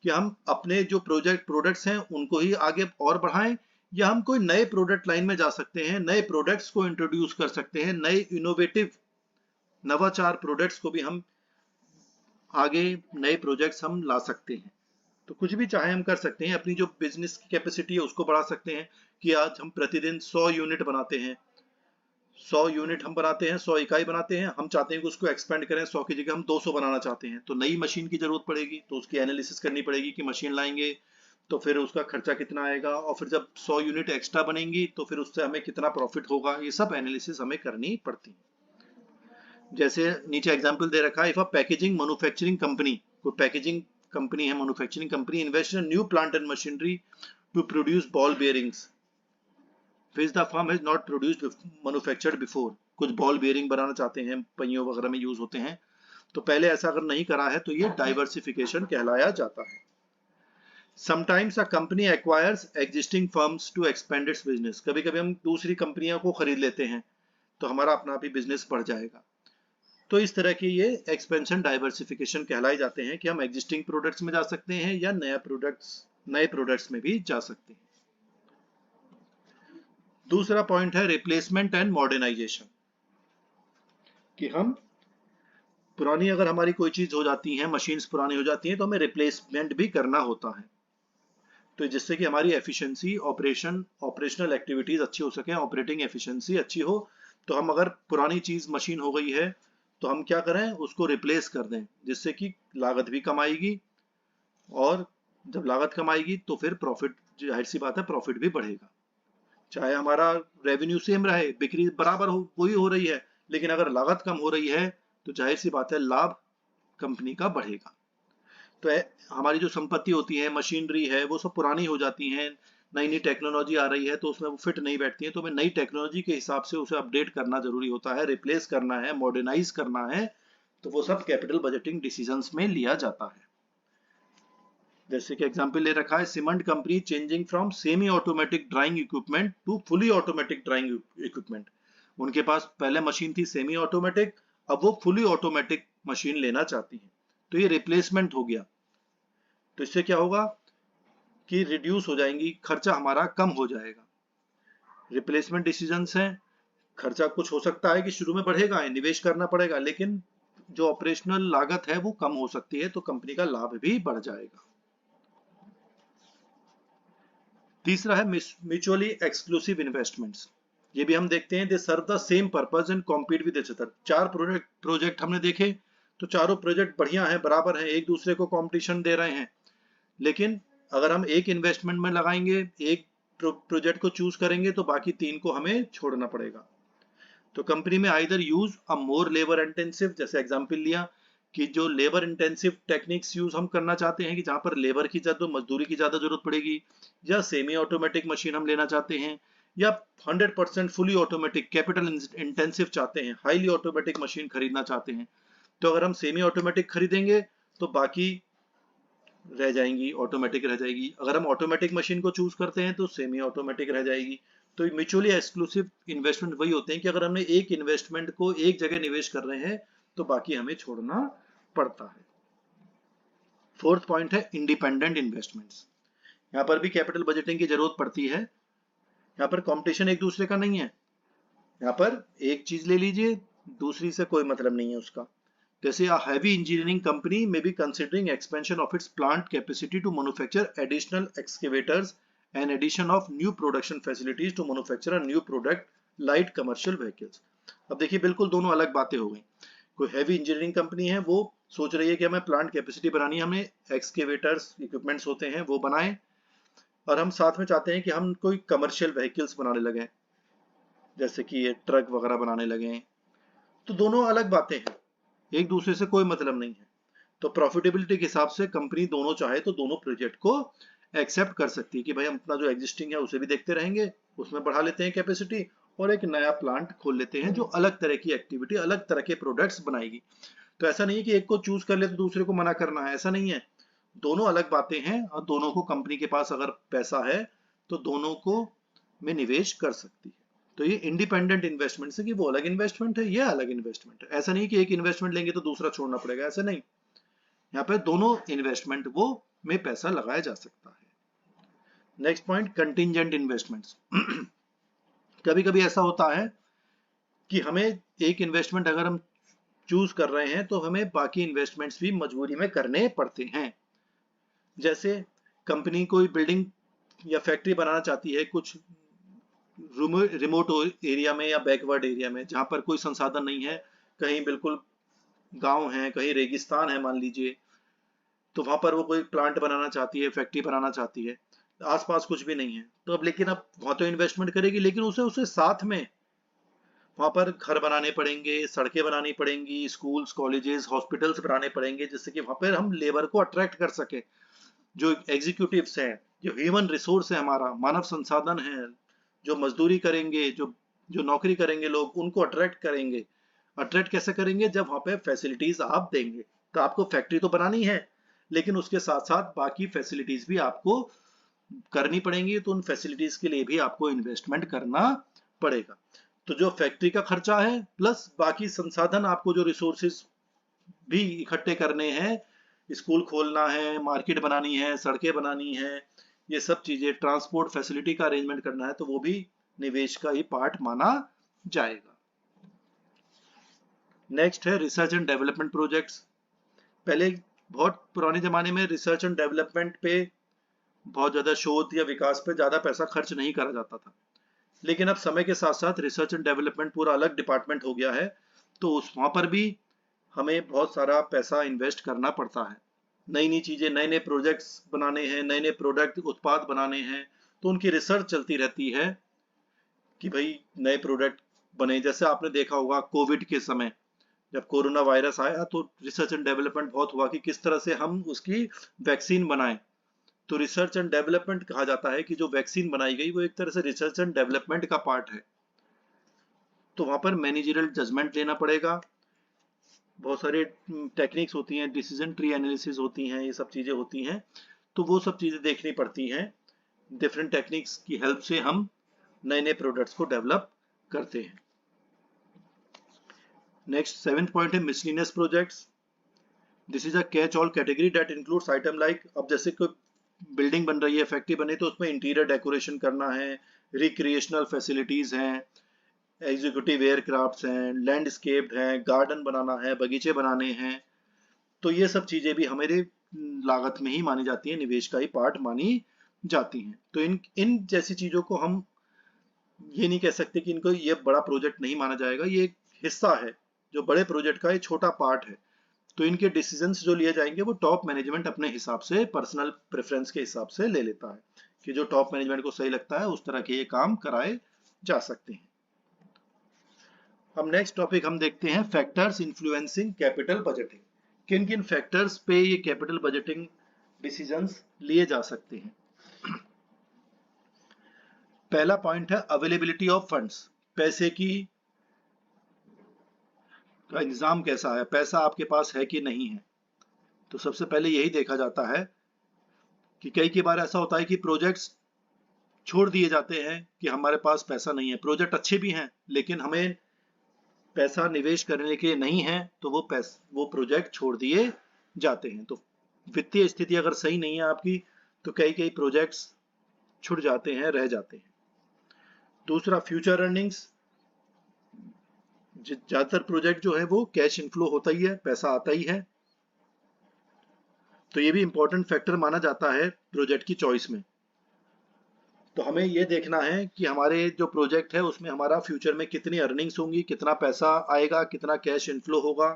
कि हम अपने जो प्रोडक्ट्स हैं उनको ही आगे और बढ़ाएं, या हम कोई नए प्रोडक्ट लाइन में जा सकते हैं, नए प्रोडक्ट्स को इंट्रोड्यूस कर सकते हैं, नए इनोवेटिव नवाचार प्रोडक्ट्स को भी हम आगे, नए प्रोजेक्ट्स हम ला सकते हैं। तो कुछ भी चाहे हम कर सकते हैं। अपनी जो बिजनेस की कैपेसिटी है उसको बढ़ा सकते हैं कि आज हम प्रतिदिन 100 यूनिट बनाते हैं, 100 यूनिट हम बनाते हैं, 100 इकाई बनाते हैं, हम चाहते हैं कि उसको एक्सपेंड करें, 100 की जगह हम 200 बनाना चाहते हैं, तो नई मशीन की जरूरत पड़ेगी, तो उसकी एनालिसिस करनी पड़ेगी कि मशीन लाएंगे तो फिर उसका खर्चा कितना आएगा, और फिर जब 100 यूनिट एक्स्ट्रा बनेंगी तो फिर उससे हमें कितना प्रॉफिट होगा, ये सब एनालिसिस हमें करनी पड़ती है। जैसे नीचे एग्जांपल दे रखा है, if a packaging manufacturing company, कोई पैकेजिंग कंपनी है, manufacturing company invest in new plant and machinery to produce ball bearings which the firm has not produced manufactured before। कुछ बॉल बेयरिंग बनाना चाहते हैं, पहियों वगैरह में यूज होते हैं, तो पहले ऐसा अगर नहीं करा है तो ये डाइवर्सिफिकेशन कहलाया जाता है। Sometimes a company acquires existing firms to expand its business। कभी कभी हम दूसरी कंपनियों को खरीद लेते हैं तो हमारा अपना भी बिजनेस बढ़ जाएगा। तो इस तरह के ये एक्सपेंशन डाइवर्सिफिकेशन कहलाए जाते हैं कि हम एग्जिस्टिंग प्रोडक्ट्स में जा सकते हैं या नए प्रोडक्ट्स में भी जा सकते हैं। दूसरा पॉइंट है रिप्लेसमेंट एंड मॉडर्नाइजेशन, कि हम पुरानी, अगर हमारी कोई चीज हो जाती है, मशीन्स पुरानी हो जाती हैं, तो हमें रिप्लेसमेंट भी करना होता है, तो जिससे कि हमारी एफिशिएंसी, ऑपरेशनल एक्टिविटीज अच्छी हो सके, ऑपरेटिंग एफिशिएंसी अच्छी हो। तो हम अगर पुरानी चीज मशीन हो गई है तो हम क्या करें, उसको रिप्लेस कर दें, जिससे कि लागत भी कम आएगी, और जब लागत कम आएगी तो फिर प्रॉफिट, जाहिर सी बात है प्रॉफिट भी बढ़ेगा। चाहे हमारा रेवेन्यू सेम रहे, बिक्री बराबर हो, वही हो रही है, लेकिन अगर लागत कम हो रही है तो जाहिर सी बात है लाभ कंपनी का बढ़ेगा। तो हमारी जो संपत्ति होती है, मशीनरी है, वो सब पुरानी हो जाती हैं, नई नई टेक्नोलॉजी आ रही है तो उसमें वो फिट नहीं बैठती है, तो हमें नई टेक्नोलॉजी के हिसाब से उसे अपडेट करना जरूरी होता है, रिप्लेस करना है, मॉडर्नाइज करना है, तो वो सब कैपिटल बजटिंग डिसीजंस में लिया जाता है। जैसे कि एग्जांपल ले रखा है, cement company changing from semi automatic drying equipment to fully automatic drying equipment. उनके पास पहले मशीन थी सेमी ऑटोमेटिक, अब वो फुली ऑटोमेटिक मशीन लेना चाहती है, तो ये रिप्लेसमेंट हो गया। तो इससे क्या होगा कि रिड्यूस हो जाएंगी, खर्चा हमारा कम हो जाएगा। रिप्लेसमेंट डिसीजंस हैं, खर्चा कुछ हो सकता है कि शुरू में बढ़ेगा, निवेश करना पड़ेगा, लेकिन जो ऑपरेशनल लागत है वो कम हो सकती है, तो कंपनी का लाभ भी बढ़ जाएगा। तीसरा है म्यूचुअली एक्सक्लूसिव इन्वेस्टमेंट्स। ये भी हम देखते हैं, they serve the same purpose and compete with each other. 4 project हमने देखे, तो चारों प्रोजेक्ट बढ़िया हैं, बराबर हैं, एक दूसरे को कंपटीशन दे रहे हैं, लेकिन अगर हम एक इन्वेस्टमेंट में लगाएंगे, एक प्रोजेक्ट को चूज करेंगे, तो बाकी 3 को हमें छोड़ना पड़ेगा। तो कंपनी में either use a more labour intensive, जैसे एग्जांपल लिया कि जो लेबर इंटेंसिव टेक्निक्स यूज हम करना चाहते हैं, कि जहां पर लेबर की ज्यादा, मजदूरी की ज्यादा जरूरत पड़ेगी, या सेमी ऑटोमेटिक मशीन हम लेना चाहते हैं, या 100% फुली ऑटोमेटिक कैपिटल इंटेंसिव चाहते हैं, हाईली ऑटोमेटिक मशीन खरीदना चाहते हैं। तो अगर हम सेमी ऑटोमेटिक खरीदेंगे तो बाकी रह जाएंगी, ऑटोमेटिक रह जाएगी। अगर हम ऑटोमेटिक मशीन को चूज करते हैं तो सेमी ऑटोमेटिक रह जाएगी। तो म्यूचुअली एक्सक्लूसिव इन्वेस्टमेंट वही होते हैं कि अगर हमने एक इन्वेस्टमेंट को एक जगह निवेश कर रहे हैं तो बाकी हमें छोड़ना पड़ता है। फोर्थ पॉइंट है इंडिपेंडेंट इन्वेस्टमेंट्स। यहाँ पर भी कैपिटल बजटिंग की जरूरत पड़ती है। यहाँ पर कंपटीशन एक दूसरे का नहीं है, यहाँ पर एक चीज ले लीजिए, दूसरी से कोई मतलब नहीं है उसका। जैसे a heavy engineering company may be considering expansion of its plant capacity to manufacture additional excavators and addition of new production facilities to manufacture a new product light commercial vehicles। अब देखिए बिल्कुल दोनों अलग बातें हो गई। कोई हैवी इंजीनियरिंग कंपनी है, वो सोच रही है कि हमें प्लांट कैपेसिटी बनानी है, हमें एक्सकेवेटर्स इक्विपमेंट्स होते हैं वो बनाएं, और हम साथ में चाहते हैं कि हम कोई कमर्शियल व्हीकल्स बनाने लगे, जैसे कि ये ट्रक वगैरह बनाने लगे। तो दोनों अलग बातें हैं, एक दूसरे से कोई मतलब नहीं है। तो प्रॉफिटेबिलिटी के हिसाब से कंपनी दोनों चाहे तो दोनों प्रोजेक्ट को एक्सेप्ट कर सकती है कि भाई हम अपना जो एग्जिस्टिंग है उसे भी देखते रहेंगे, उसमें बढ़ा लेते हैं कैपेसिटी, और एक नया प्लांट खोल लेते हैं जो अलग तरह की एक्टिविटी, अलग तरह के प्रोडक्ट्स बनाएगी। तो ऐसा नहीं है कि एक को चूज कर ले तो दूसरे को मना करना है, ऐसा नहीं है। दोनों अलग बातें हैं, और दोनों को कंपनी के पास अगर पैसा है तो दोनों को में निवेश कर सकती है। तो ये इंडिपेंडेंट इन्वेस्टमेंट से कि वो अलग इन्वेस्टमेंट है, ये अलग इन्वेस्टमेंट है। ऐसा नहीं कि एक इन्वेस्टमेंट लेंगे तो दूसरा छोड़ना पड़ेगा, ऐसा नहीं। यहाँ पे दोनों इन्वेस्टमेंट वो में पैसा लगाया जा सकता है। Next point, contingent investments. कभी कभी ऐसा होता है कि हमें एक इन्वेस्टमेंट अगर हम चूज कर रहे हैं तो हमें बाकी इन्वेस्टमेंट्स भी मजबूरी में करने पड़ते हैं। जैसे कंपनी कोई बिल्डिंग या फैक्ट्री बनाना चाहती है कुछ रिमोट एरिया में या बैकवर्ड एरिया में, जहां पर कोई संसाधन नहीं है, कहीं बिल्कुल गांव है, कहीं रेगिस्तान है मान लीजिए, तो वहां पर वो कोई प्लांट बनाना चाहती है, फैक्ट्री बनाना चाहती है, आसपास कुछ भी नहीं है, तो अब लेकिन अब वहां तो इन्वेस्टमेंट करेगी, लेकिन उसे उसे साथ में वहां पर घर बनाने पड़ेंगे, सड़कें बनानी पड़ेंगी, स्कूल्स, कॉलेजेस, हॉस्पिटल्स बनाने पड़ेंगे, जिससे कि वहां पर हम लेबर को अट्रैक्ट कर सके। जो एग्जीक्यूटिव्स हैं, जो ह्यूमन रिसोर्स है, हमारा मानव संसाधन है, जो मजदूरी करेंगे, जो जो नौकरी करेंगे लोग, उनको अट्रैक्ट करेंगे। अट्रैक्ट कैसे करेंगे? जब वहां पे फैसिलिटीज आप देंगे। तो आपको फैक्ट्री तो बनानी है, लेकिन उसके साथ साथ बाकी फैसिलिटीज भी आपको करनी पड़ेंगी, तो उन फैसिलिटीज के लिए भी आपको इन्वेस्टमेंट करना पड़ेगा। तो जो फैक्ट्री का खर्चा है प्लस बाकी संसाधन, आपको जो रिसोर्सेज भी इकट्ठे करने हैं, स्कूल खोलना है, मार्केट बनानी है, सड़कें बनानी है, ये सब चीजें, ट्रांसपोर्ट फैसिलिटी का अरेंजमेंट करना है, तो वो भी निवेश का ही पार्ट माना जाएगा। नेक्स्ट है रिसर्च एंड डेवलपमेंट प्रोजेक्ट्स। पहले बहुत पुराने जमाने में रिसर्च एंड डेवलपमेंट पे बहुत ज्यादा शोध या विकास पे ज्यादा पैसा खर्च नहीं करा जाता था, लेकिन अब समय के साथ साथ रिसर्च एंड डेवलपमेंट पूरा अलग डिपार्टमेंट हो गया है, तो उस वहां पर भी हमें बहुत सारा पैसा इन्वेस्ट करना पड़ता है। नई नई चीजें, नए नए प्रोजेक्ट्स बनाने हैं, नए नए प्रोडक्ट उत्पाद बनाने हैं, तो उनकी रिसर्च चलती रहती है कि भाई नए प्रोडक्ट बने। जैसे आपने देखा होगा कोविड के समय जब कोरोना वायरस आया, तो रिसर्च एंड डेवलपमेंट बहुत हुआ कि किस तरह से हम उसकी वैक्सीन बनाएं। तो रिसर्च एंड डेवलपमेंट कहा जाता है कि जो वैक्सीन बनाई गई वो एक तरह से रिसर्च एंड डेवलपमेंट का पार्ट है। तो वहां पर मैनेजरियल जजमेंट लेना पड़ेगा, बहुत सारे टेक्निक्स होती हैं, डिसीजन ट्री एनालिसिस होती हैं, ये सब चीजें होती हैं, तो वो सब चीजें देखनी पड़ती हैं। डिफरेंट टेक्निक्स की हेल्प से हम नए नए प्रोडक्ट्स को डेवलप करते हैं। नेक्स्ट 7th पॉइंट है miscellaneous projects. This is a catch all category that includes item like, अब जैसे कोई बिल्डिंग बन रही है, फैक्ट्री बनी, तो उसमें इंटीरियर डेकोरेशन करना है, रिक्रिएशनल फैसिलिटीज हैं, एग्जीक्यूटिव एयरक्राफ्ट्स हैं, लैंडस्केप हैं, गार्डन बनाना है, बगीचे बनाने हैं, तो ये सब चीजें भी हमारे लागत में ही मानी जाती है, निवेश का ही पार्ट मानी जाती हैं। तो इन जैसी चीजों को हम ये नहीं कह सकते कि इनको ये बड़ा प्रोजेक्ट नहीं माना जाएगा, ये एक हिस्सा है जो बड़े प्रोजेक्ट का एक छोटा पार्ट है। तो इनके डिसीजंस जो लिए जाएंगे वो टॉप मैनेजमेंट अपने हिसाब से, पर्सनल प्रेफरेंस के हिसाब से ले लेता है कि जो टॉप मैनेजमेंट को सही लगता है उस तरह के ये काम कराए जा सकते हैं। अब नेक्स्ट टॉपिक हम देखते हैं फैक्टर्स इन्फ्लुएंसिंग कैपिटल बजटिंग। किन किन फैक्टर्स पे ये कैपिटल बजटिंग डिसीजंस लिए जा सकते हैं। पहला पॉइंट है अवेलेबिलिटी ऑफ फंड्स, पैसे की का इंतजाम कैसा है, पैसा आपके पास है कि नहीं है। तो सबसे पहले यही देखा जाता है कि कई बार ऐसा होता है कि प्रोजेक्ट्स छोड़ दिए जाते हैं कि हमारे पास पैसा नहीं है, प्रोजेक्ट अच्छे भी हैं लेकिन हमें पैसा निवेश करने के लिए नहीं है, तो वो प्रोजेक्ट छोड़ दिए जाते हैं। तो वित्तीय स्थिति अगर सही नहीं है आपकी, तो कई प्रोजेक्ट्स छूट जाते हैं, रह जाते हैं। दूसरा फ्यूचर अर्निंग्स, ज्यादातर प्रोजेक्ट जो है वो कैश इनफ्लो होता ही है, पैसा आता ही है, तो ये भी इंपॉर्टेंट फैक्टर माना जाता है प्रोजेक्ट की चॉइस में। तो हमें ये देखना है कि हमारे जो प्रोजेक्ट है उसमें हमारा फ्यूचर में कितनी अर्निंग्स होंगी, कितना पैसा आएगा, कितना कैश इनफ्लो होगा।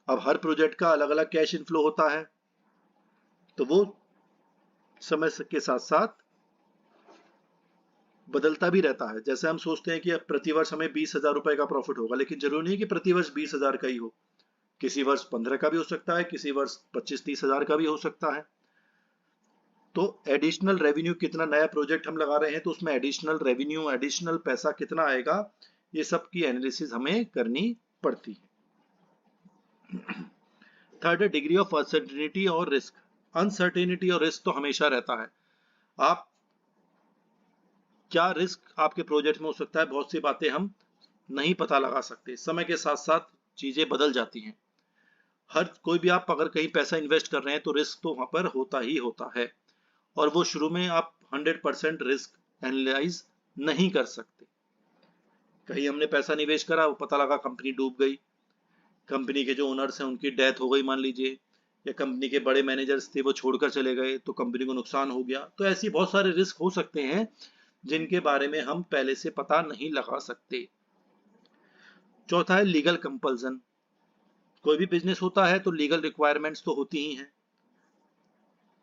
अब हर प्रोजेक्ट का अलग अलग कैश इनफ्लो होता है, तो वो समय के साथ साथ बदलता भी रहता है। जैसे हम सोचते हैं कि अब प्रतिवर्ष हमें 20,000 रुपए का प्रॉफिट होगा, लेकिन जरूरी नहीं है कि प्रतिवर्ष 20,000 का ही हो, किसी वर्ष 15 का भी हो सकता है, किसी वर्ष 25-30 हजार का भी हो सकता है। तो एडिशनल रेवेन्यू कितना, नया प्रोजेक्ट हम लगा रहे हैं तो उसमें एडिशनल रेवेन्यू, एडिशनल पैसा कितना आएगा, ये सब की एनालिसिस हमें करनी पड़ती है। थर्ड है डिग्री ऑफ अनसर्टेनिटी और रिस्क। अनसर्टेनिटी और रिस्क तो हमेशा रहता है। आप क्या रिस्क आपके प्रोजेक्ट में हो सकता है, बहुत सी बातें हम नहीं पता लगा सकते। समय के साथ साथ चीजें बदल जाती हैं। हर कोई भी आप अगर कहीं पैसा इन्वेस्ट कर रहे हैं तो रिस्क तो वहां पर होता ही होता है, और वो शुरू में आप 100% रिस्क एनालाइज नहीं कर सकते। कहीं हमने पैसा निवेश करा, वो पता लगा कंपनी डूब गई, कंपनी के जो ओनर्स हैं उनकी डेथ हो गई मान लीजिए, या कंपनी के बड़े मैनेजर्स थे वो छोड़कर चले गए तो कंपनी को नुकसान हो गया। तो ऐसी बहुत सारे रिस्क हो सकते हैं जिनके बारे में हम पहले से पता नहीं लगा सकते। चौथा है लीगल कंपल्सन। कोई भी बिजनेस होता है तो लीगल रिक्वायरमेंट्स तो होती ही हैं।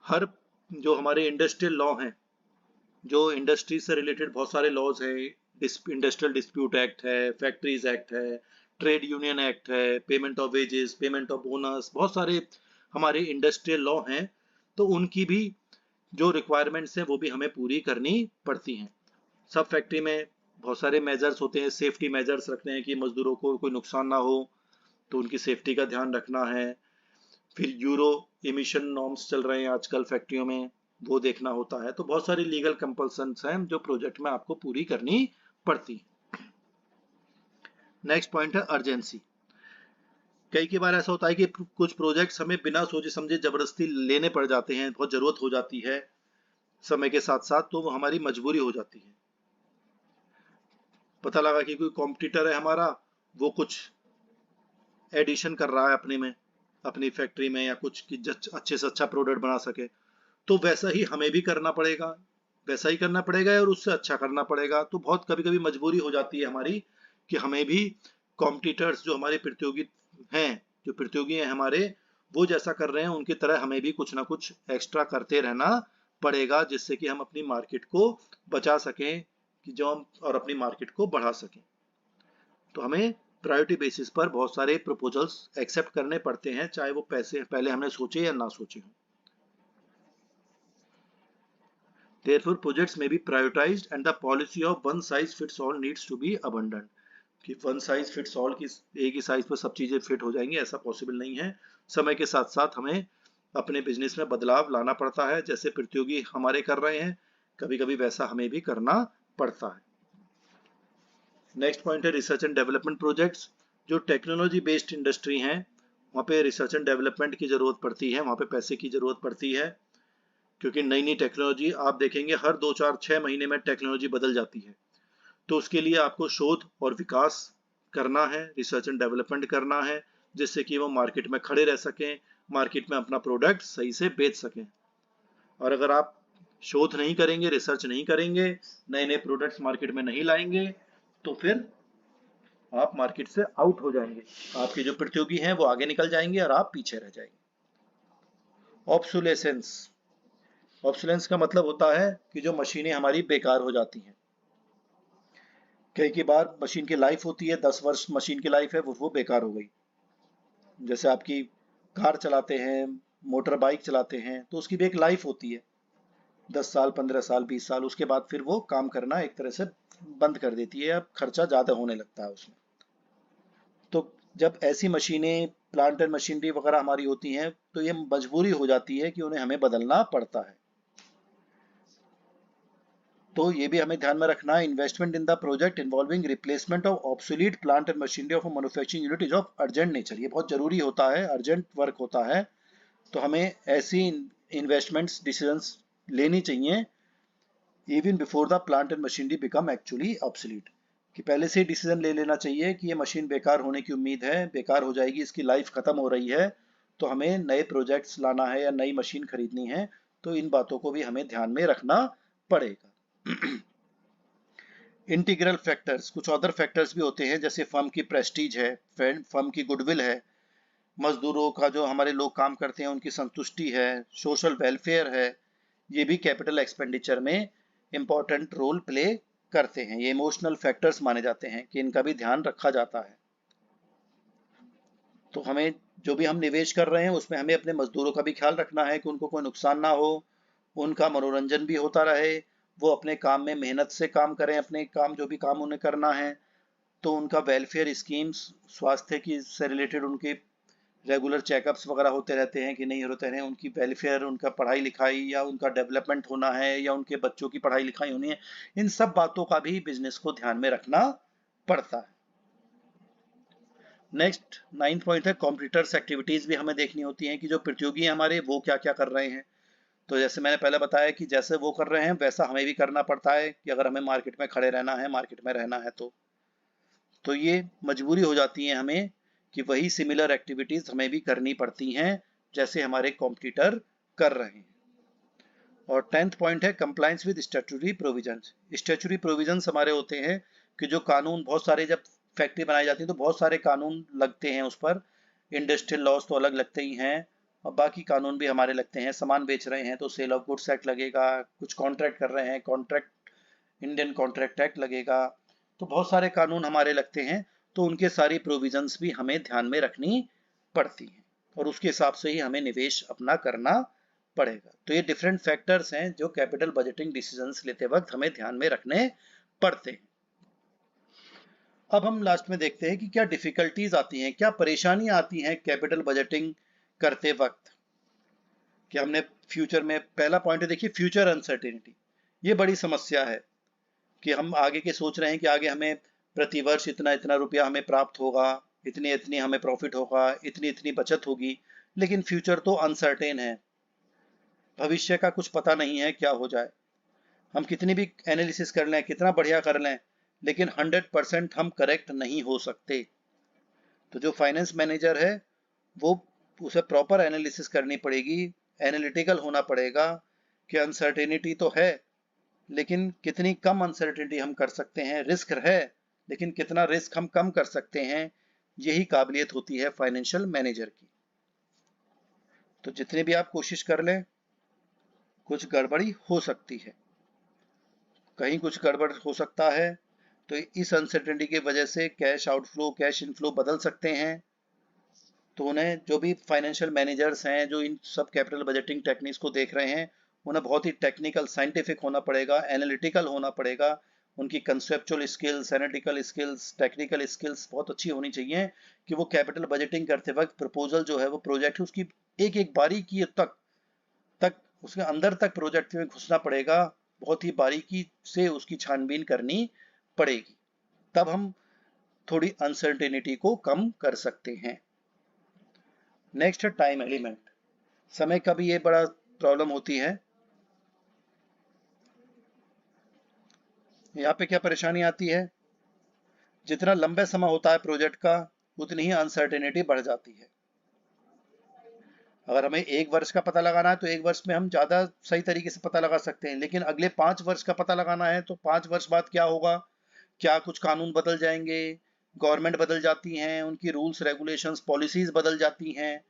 हर जो हमारे इंडस्ट्रियल लॉ हैं, जो इंडस्ट्री से रिलेटेड बहुत सारे लॉज हैं, इंडस्ट्रियल डिस्प्यूट एक्ट है, फैक्ट्रीज एक्ट है, ट्रेड यूनियन एक्ट है, payment of wages, payment of bonus, बहुत सारे हमारे इंडस्ट्रियल लॉ हैं। तो उनकी भी जो रिक्वायरमेंट्स हैं वो भी हमें पूरी करनी पड़ती हैं। सब फैक्ट्री में बहुत सारे मेजर्स होते हैं, सेफ्टी मेजर्स रखते हैं कि मजदूरों को कोई नुकसान ना हो, तो उनकी सेफ्टी का ध्यान रखना है। फिर यूरो इमिशन नॉर्म्स चल रहे हैं आजकल फैक्ट्रियों में, वो देखना होता है। तो बहुत सारी लीगल कंपल्सन्स हैं जो प्रोजेक्ट में आपको पूरी करनी पड़ती। नेक्स्ट पॉइंट है अर्जेंसी। कई बार ऐसा होता है कि कुछ प्रोजेक्ट्स हमें बिना सोचे समझे जबरदस्ती लेने पड़ जाते हैं, बहुत जरूरत हो जाती है समय के साथ साथ, तो वो हमारी मजबूरी हो जाती है। पता लगा कि कोई कॉम्पिटिटर है हमारा, वो कुछ एडिशन कर रहा है अपने में, अपनी फैक्ट्री में, या कुछ कि अच्छे से अच्छा प्रोडक्ट बना सके, तो वैसा ही हमें भी करना पड़ेगा, वैसा ही करना पड़ेगा और उससे अच्छा करना पड़ेगा। तो बहुत कभी कभी मजबूरी हो जाती है हमारी कि हमें भी कॉम्पिटिटर्स जो हमारे प्रतियोगी हैं, जो प्रतियोगी हैं हमारे, वो जैसा कर रहे हैं उनकी तरह हमें भी कुछ ना कुछ एक्स्ट्रा करते रहना पड़ेगा, जिससे कि हम अपनी मार्केट को बचा सकें, कि जो हम और अपनी मार्केट को बढ़ा सकें। तो हमें प्रायोरिटी बेसिस पर बहुत सारे प्रपोजल्स एक्सेप्ट करने पड़ते हैं, चाहे वो पैसे पहले हमने सोचे या ना सोचे हों। Therefore, projects may be prioritized and the policy of one size fits all needs to be abandoned. कि वन साइज फिट्स ऑल की एक ही साइज पर सब चीजें फिट हो जाएंगी, ऐसा पॉसिबल नहीं है। समय के साथ साथ हमें अपने बिजनेस में बदलाव लाना पड़ता है, जैसे प्रतियोगी हमारे कर रहे हैं, कभी कभी वैसा हमें भी करना पड़ता है। नेक्स्ट पॉइंट है रिसर्च एंड डेवलपमेंट प्रोजेक्ट्स। जो टेक्नोलॉजी बेस्ड इंडस्ट्री हैं वहाँ पे रिसर्च एंड डेवलपमेंट की जरूरत पड़ती है, वहाँ पे पैसे की जरूरत पड़ती है, क्योंकि नई नई टेक्नोलॉजी आप देखेंगे हर 2 4 6 महीने में टेक्नोलॉजी बदल जाती है। तो उसके लिए आपको शोध और विकास करना है, रिसर्च एंड डेवलपमेंट करना है, जिससे कि वो मार्केट में खड़े रह सकें, मार्केट में अपना प्रोडक्ट सही से बेच सकें। और अगर आप शोध नहीं करेंगे, रिसर्च नहीं करेंगे, नए नए प्रोडक्ट्स मार्केट में नहीं लाएंगे, तो फिर आप मार्केट से आउट हो जाएंगे, आपके जो प्रतियोगी हैं वो आगे निकल जाएंगे और आप पीछे रह जाएंगे। ऑब्सोलेसेंस। ऑब्सोलेंस का मतलब होता है कि जो मशीनें हमारी बेकार हो जाती हैं। कई बार मशीन की लाइफ होती है 10 वर्ष मशीन की लाइफ है, वो बेकार हो गई। जैसे आपकी कार चलाते हैं, मोटर बाइक चलाते हैं, तो उसकी भी एक लाइफ होती है 10 साल 15 साल 20 साल, उसके बाद फिर वो काम करना एक तरह से बंद कर देती है, अब खर्चा ज़्यादा होने लगता है उसमें। तो जब ऐसी मशीनें, प्लांट एंड मशीनरी वगैरह हमारी होती हैं, तो ये मजबूरी हो जाती है कि उन्हें हमें बदलना पड़ता है। तो ये भी हमें ध्यान में रखना है, investment in the project involving replacement of obsolete plant and machinery of manufacturing unit is of urgent nature. ये बहुत जरूरी होता है, अर्जेंट वर्क होता है, तो हमें ऐसी इन्वेस्टमेंट्स डिसीजंस लेनी चाहिए even before the plant and machinery become actually obsolete, कि पहले से ही डिसीजन ले लेना चाहिए कि ये मशीन बेकार होने की उम्मीद है, बेकार हो जाएगी, इसकी लाइफ खत्म हो रही है, तो हमें नए प्रोजेक्ट्स लाना है या नई मशीन खरीदनी है। तो इन बातों को भी हमें ध्यान में रखना पड़ेगा। इंटीग्रल फैक्टर्स, कुछ अदर फैक्टर्स भी होते हैं, जैसे फर्म की प्रेस्टीज है, फर्म की गुडविल है, मजदूरों का जो हमारे लोग काम करते हैं उनकी संतुष्टि है, सोशल वेलफेयर है, ये भी कैपिटल एक्सपेंडिचर में इंपॉर्टेंट रोल प्ले करते हैं। ये इमोशनल फैक्टर्स माने जाते हैं कि इनका भी ध्यान रखा जाता है। तो हमें जो भी हम निवेश कर रहे हैं उसमें हमें अपने मजदूरों का भी ख्याल रखना है कि उनको कोई नुकसान ना हो, उनका मनोरंजन भी होता रहे, वो अपने काम में मेहनत से काम करें, अपने काम जो भी काम उन्हें करना है, तो उनका वेलफेयर स्कीम्स, स्वास्थ्य की से रिलेटेड उनकी रेगुलर चेकअप्स वगैरह होते रहते हैं कि नहीं होते हैं, उनकी वेलफेयर, उनका पढ़ाई लिखाई या उनका डेवलपमेंट होना है या उनके बच्चों की पढ़ाई लिखाई होनी है, इन सब बातों का भी बिजनेस को ध्यान में रखना पड़ता है। नेक्स्ट 9 पॉइंट है कॉम्पिटिटर्स एक्टिविटीज भी हमें देखनी होती हैं कि जो प्रतियोगी हैं हमारे वो क्या क्या कर रहे हैं। तो जैसे मैंने पहले बताया कि जैसे वो कर रहे हैं वैसा हमें भी करना पड़ता है कि अगर हमें मार्केट में खड़े रहना है, मार्केट में रहना है तो ये मजबूरी हो जाती है हमें कि वही सिमिलर एक्टिविटीज हमें भी करनी पड़ती हैं जैसे हमारे कॉम्पिटिटर कर रहे हैं। और 10th पॉइंट है compliance with statutory provisions. Statutory provisions हमारे होते हैं कि जो कानून, बहुत सारे जब फैक्ट्री बनाई जाती है तो बहुत सारे कानून लगते हैं उस पर। इंडस्ट्रियल लॉज तो अलग लगते ही हैं और बाकी कानून भी हमारे लगते हैं। सामान बेच रहे हैं तो सेल ऑफ गुड्स एक्ट लगेगा, कुछ कॉन्ट्रैक्ट कर रहे हैं कॉन्ट्रैक्ट, इंडियन कॉन्ट्रैक्ट एक्ट लगेगा, तो बहुत सारे कानून हमारे लगते हैं। तो उनके सारी प्रोविजंस भी हमें ध्यान में रखनी पड़ती हैं और उसके हिसाब से ही हमें निवेश अपना करना पड़ेगा। तो ये डिफरेंट फैक्टर्स हैं जो कैपिटल बजटिंग डिसीजंस लेते वक्त हमें ध्यान में रखने पड़ते हैं। अब हम लास्ट में देखते हैं कि क्या डिफिकल्टीज आती हैं, क्या परेशानी आती हैं कैपिटल बजटिंग करते वक्त। कि हमने फ्यूचर में, पहला पॉइंट है देखिए फ्यूचर अनसर्टेनिटी। ये बड़ी समस्या है कि हम आगे के सोच रहे हैं कि आगे हमें प्रतिवर्ष इतना इतना रुपया हमें प्राप्त होगा, इतनी इतनी हमें प्रॉफिट होगा, इतनी इतनी बचत होगी, लेकिन फ्यूचर तो अनसर्टेन है, भविष्य का कुछ पता नहीं है क्या हो जाए। हम कितनी भी एनालिसिस कर लें, कितना बढ़िया कर लें, लेकिन 100% हम करेक्ट नहीं हो सकते। तो जो फाइनेंस मैनेजर है वो, उसे प्रॉपर एनालिसिस करनी पड़ेगी, एनालिटिकल होना पड़ेगा कि अनसर्टेनिटी तो है लेकिन कितनी कम अनसर्टेनिटी हम कर सकते हैं, रिस्क है लेकिन कितना रिस्क हम कम कर सकते हैं, यही काबिलियत होती है फाइनेंशियल मैनेजर की। तो जितने भी आप कोशिश कर लें, कुछ गड़बड़ी हो सकती है, कहीं कुछ गड़बड़ हो सकता है। तो इस अनसर्टेनिटी की वजह से कैश आउटफ्लो, कैश इनफ्लो बदल सकते हैं। तो उन्हें, जो भी फाइनेंशियल मैनेजर्स हैं जो इन सब कैपिटल बजटिंग टेक्निक्स को देख रहे हैं, उन्हें बहुत ही टेक्निकल, साइंटिफिक होना पड़ेगा, एनालिटिकल होना पड़ेगा। उनकी conceptual skills, analytical skills, technical skills बहुत अच्छी होनी चाहिए कि वो कैपिटल बजटिंग करते वक्त प्रपोजल जो है, वो प्रोजेक्ट है, उसकी एक एक बारीकी तक तक उसके अंदर तक प्रोजेक्ट में घुसना पड़ेगा, बहुत ही बारीकी से उसकी छानबीन करनी पड़ेगी, तब हम थोड़ी अनसर्टेनिटी को कम कर सकते हैं। नेक्स्ट है टाइम एलिमेंट। समय का भी ये बड़ा प्रॉब्लम होती है। यहाँ पे क्या परेशानी आती है, जितना लंबे समय होता है प्रोजेक्ट का उतनी ही अनसर्टेनिटी बढ़ जाती है। अगर हमें 1 वर्ष का पता लगाना है तो 1 वर्ष में हम ज्यादा सही तरीके से पता लगा सकते हैं, लेकिन अगले 5 वर्ष का पता लगाना है तो 5 वर्ष बाद क्या होगा, क्या कुछ कानून बदल जाएंगे, गवर्नमेंट बदल जाती हैं, उनकी रूल्स रेगुलेशंस पॉलिसीज बदल जाती हैं,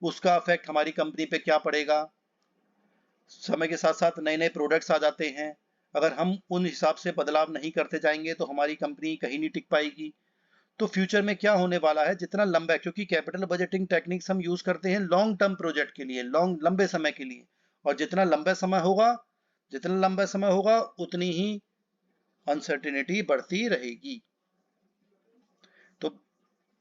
उसका इफेक्ट हमारी कंपनी पे क्या पड़ेगा। समय के साथ साथ नए नए प्रोडक्ट्स आ जाते हैं, अगर हम उन हिसाब से बदलाव नहीं करते जाएंगे तो हमारी कंपनी कहीं नहीं टिक पाएगी। तो फ्यूचर में क्या होने वाला है, जितना लंबा, क्योंकि कैपिटल बजटिंग टेक्निक्स हम यूज करते हैं लॉन्ग टर्म प्रोजेक्ट के लिए, लंबे समय के लिए, और जितना लंबा समय होगा उतनी ही अनसर्टेनिटी बढ़ती रहेगी। तो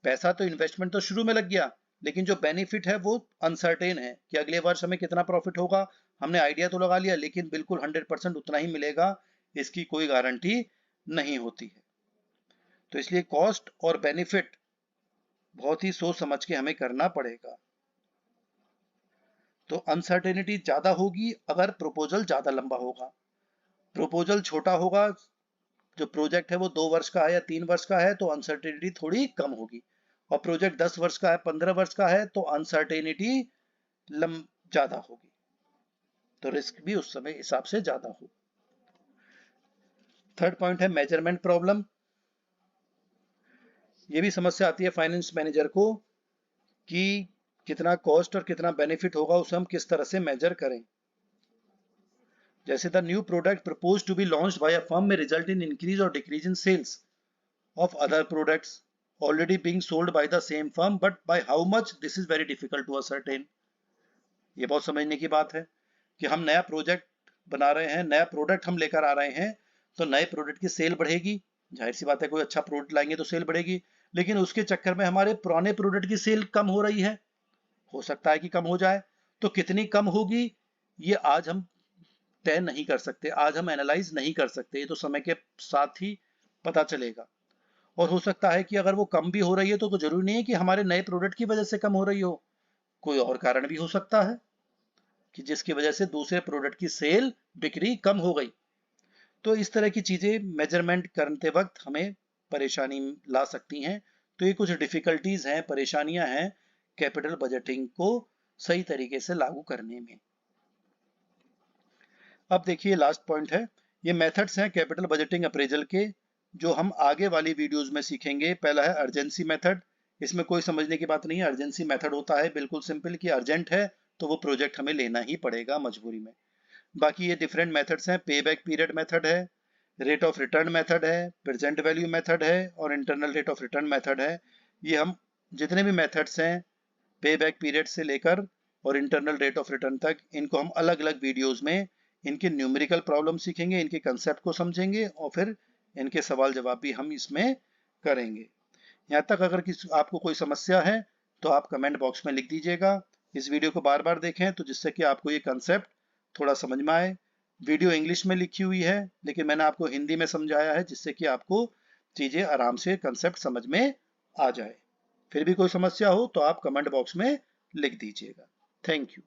पैसा तो, इन्वेस्टमेंट तो शुरू में लग गया, लेकिन जो बेनिफिट है वो अनसर्टेन है कि अगले वर्ष हमें कितना प्रॉफिट होगा। हमने आइडिया तो लगा लिया लेकिन बिल्कुल 100% उतना ही मिलेगा, इसकी कोई गारंटी नहीं होती है। तो इसलिए कॉस्ट और बेनिफिट बहुत ही सोच समझ के हमें करना पड़ेगा। तो अनसर्टेनिटी ज्यादा होगी अगर प्रपोजल ज्यादा लंबा होगा, प्रपोजल छोटा होगा, जो प्रोजेक्ट है वो 2 वर्ष का है या 3 वर्ष का है तो अनसर्टेनिटी थोड़ी कम होगी, और प्रोजेक्ट 10 वर्ष का है, 15 वर्ष का है तो अनसर्टेनिटी ज्यादा होगी, तो रिस्क भी उस समय हिसाब से ज्यादा हो। थर्ड पॉइंट है मेजरमेंट प्रॉब्लम। ये भी समस्या आती है फाइनेंस मैनेजर को कि कितना कॉस्ट और कितना बेनिफिट होगा उसे हम किस तरह से मेजर करें। जैसे the new product propose to be launched by a firm में रिजल्ट इन इंक्रीज और decrease in sales of other products already being sold by the same firm, but by how much, this is very difficult to ascertain। ये बहुत समझने की बात है कि हम नया प्रोजेक्ट बना रहे हैं, नया प्रोडक्ट हम लेकर आ रहे हैं, तो नए प्रोडक्ट की सेल बढ़ेगी, जाहिर सी बात है, कोई अच्छा प्रोडक्ट लाएंगे तो सेल बढ़ेगी, लेकिन उसके चक्कर में हमारे पुराने प्रोडक्ट की सेल कम हो रही है, हो सकता है कि कम हो जाए। तो कितनी कम होगी ये आज हम तय नहीं कर सकते, आज हम एनालाइज नहीं कर सकते, ये तो समय के साथ ही पता चलेगा। और हो सकता है कि अगर वो कम भी हो रही है तो जरूरी नहीं है कि हमारे नए प्रोडक्ट की वजह से कम हो रही हो, कोई और कारण भी हो सकता है कि जिसकी वजह से दूसरे प्रोडक्ट की सेल बिक्री कम हो गई। तो इस तरह की चीजें मेजरमेंट करते वक्त हमें परेशानी ला सकती हैं। तो ये कुछ डिफिकल्टीज हैं, परेशानियां हैं कैपिटल बजटिंग को सही तरीके से लागू करने में। अब देखिए लास्ट पॉइंट है, ये मेथड्स हैं कैपिटल बजटिंग अप्रेजल के जो हम आगे वाली वीडियोस में सीखेंगे। पहला है अर्जेंसी मेथड, इसमें कोई समझने की बात नहीं है। अर्जेंसी मेथड होता है बिल्कुल सिंपल कि अर्जेंट है तो वो प्रोजेक्ट हमें लेना ही पड़ेगा मजबूरी में। बाकी ये डिफरेंट मेथड्स हैं, पे बैक पीरियड मेथड है, रेट ऑफ रिटर्न मेथड है, प्रेजेंट वैल्यू मेथड है और internal rate of return method है। ये हम जितने भी मेथड्स हैं पे बैक पीरियड से लेकर और इंटरनल रेट ऑफ रिटर्न तक, इनको हम अलग अलग वीडियोस में इनके न्यूमेरिकल प्रॉब्लम सीखेंगे, इनके कंसेप्ट को समझेंगे और फिर इनके सवाल जवाब भी हम इसमें करेंगे। यहाँ तक अगर आपको कोई समस्या है तो आप कमेंट बॉक्स में लिख दीजिएगा। इस वीडियो को बार बार देखें तो जिससे कि आपको ये कंसेप्ट थोड़ा समझ में आए। वीडियो इंग्लिश में लिखी हुई है लेकिन मैंने आपको हिंदी में समझाया है जिससे कि आपको चीजें आराम से कंसेप्ट समझ में आ जाए। फिर भी कोई समस्या हो तो आप कमेंट बॉक्स में लिख दीजिएगा। Thank you.